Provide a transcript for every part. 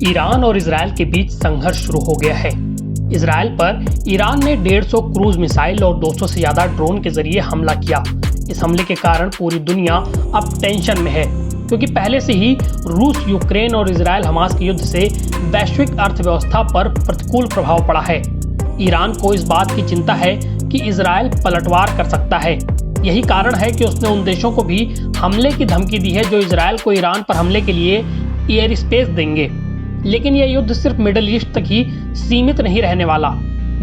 Iran और Israel के बीच संघर्ष शुरू हो गया है। इजरायल पर ईरान ने 150 क्रूज मिसाइल और 200 से ज्यादा ड्रोन के जरिए हमला किया। इस हमले के कारण पूरी दुनिया अब टेंशन में है, क्योंकि पहले से ही रूस, यूक्रेन और इजरायल हमास के युद्ध से वैश्विक अर्थव्यवस्था पर प्रतिकूल प्रभाव पड़ा है। ईरान को इस बात की चिंता है कि इजरायल पलटवार कर सकता है। यही कारण है कि उसने उन देशों को भी हमले की धमकी दी है जो इजरायल को ईरान पर हमले के लिए एयर स्पेस देंगे। लेकिन यह युद्ध सिर्फ मिडिल ईस्ट तक ही सीमित नहीं रहने वाला।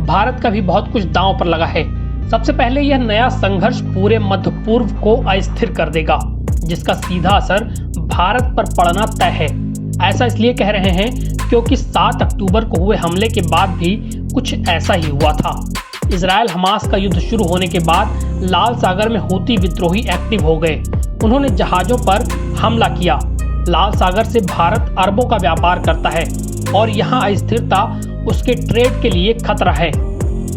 भारत का भी बहुत कुछ दांव पर लगा है। सबसे पहले यह नया संघर्ष पूरे मध्य पूर्व को अस्थिर कर देगा, जिसका सीधा असर भारत पर पड़ना तय है। ऐसा इसलिए कह रहे हैं क्योंकि 7 अक्टूबर को हुए हमले के बाद भी कुछ ऐसा ही हुआ था। इजरायल हमास का युद्ध शुरू होने के बाद लाल सागर में हूती विद्रोही एक्टिव हो गए। उन्होंने जहाजों पर हमला किया। लाल सागर से भारत अरबों का व्यापार करता है और यहाँ अस्थिरता उसके ट्रेड के लिए खतरा है।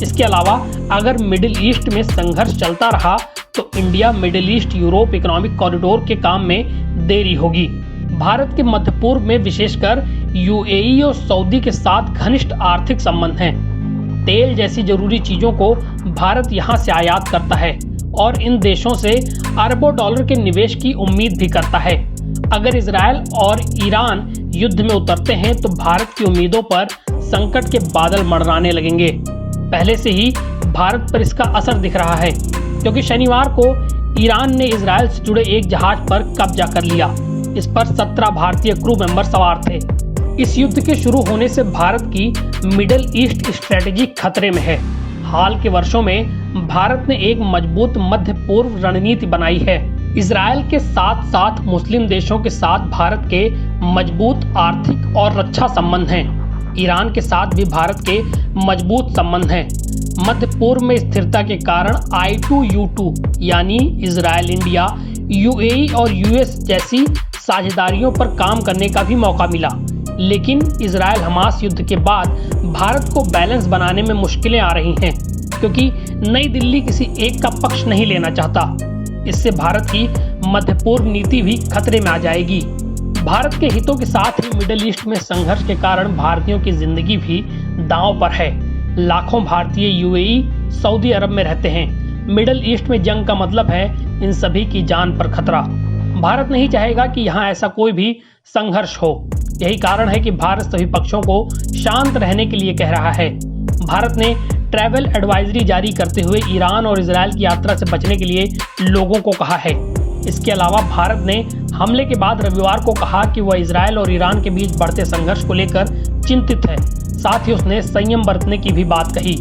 इसके अलावा अगर मिडिल ईस्ट में संघर्ष चलता रहा तो India middle east Europe economic corridor के काम में देरी होगी। भारत के मध्य पूर्व में विशेषकर यूएई और सऊदी के साथ घनिष्ठ आर्थिक संबंध हैं। तेल जैसी जरूरी चीजों को भारत यहाँ से आयात करता है और इन देशों से अरबों डॉलर के निवेश की उम्मीद भी करता है। अगर इजरायल और ईरान युद्ध में उतरते हैं तो भारत की उम्मीदों पर संकट के बादल मंडराने लगेंगे। पहले से ही भारत पर इसका असर दिख रहा है, क्योंकि शनिवार को ईरान ने इजरायल से जुड़े एक जहाज पर कब्जा कर लिया। इस पर 17 भारतीय क्रू मेंबर सवार थे। इस युद्ध के शुरू होने से भारत की मिडिल ईस्ट स्ट्रेटेजी खतरे में है। हाल के वर्षों में भारत ने एक मजबूत मध्य पूर्व रणनीति बनाई है। इजरायल के साथ साथ मुस्लिम देशों के साथ भारत के मजबूत आर्थिक और रक्षा संबंध हैं। ईरान के साथ भी भारत के मजबूत संबंध हैं। मध्य पूर्व में स्थिरता के कारण I2U2 यानी इजरायल, इंडिया, यूएई और यूएस जैसी साझेदारियों पर काम करने का भी मौका मिला। लेकिन इजरायल हमास युद्ध के बाद भारत को बैलेंस बनाने में मुश्किलें आ रही हैं, क्योंकि नई दिल्ली किसी एक का पक्ष नहीं लेना चाहता। इससे भारत की मध्य पूर्व नीति भी खतरे में आ जाएगी। भारत के हितों के साथ ही मिडिल ईस्ट में संघर्ष के कारण भारतीयों की जिंदगी भी दांव पर है। लाखों भारतीय यूएई, सऊदी अरब में रहते हैं। मिडिल ईस्ट में जंग का मतलब है इन सभी की जान पर खतरा। भारत नहीं चाहेगा कि यहाँ ऐसा कोई भी संघर्ष हो। यही कारण है कि भारत सभी पक्षों को शांत रहने के लिए कह रहा है। भारत ने ट्रैवल एडवाइजरी जारी करते हुए ईरान और इजरायल की यात्रा से बचने के लिए लोगों को कहा है। इसके अलावा भारत ने हमले के बाद रविवार को कहा कि वह इजरायल और ईरान के बीच बढ़ते संघर्ष को लेकर चिंतित है। साथ ही उसने संयम बरतने की भी बात कही।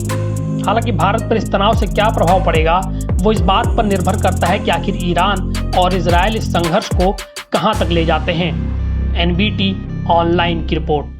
हालांकि भारत पर इस तनाव से क्या प्रभाव पड़ेगा वो इस बात पर निर्भर करता है कि आखिर ईरान और इजरायल इस संघर्ष को कहां तक ले जाते हैं। NBT ऑनलाइन की रिपोर्ट।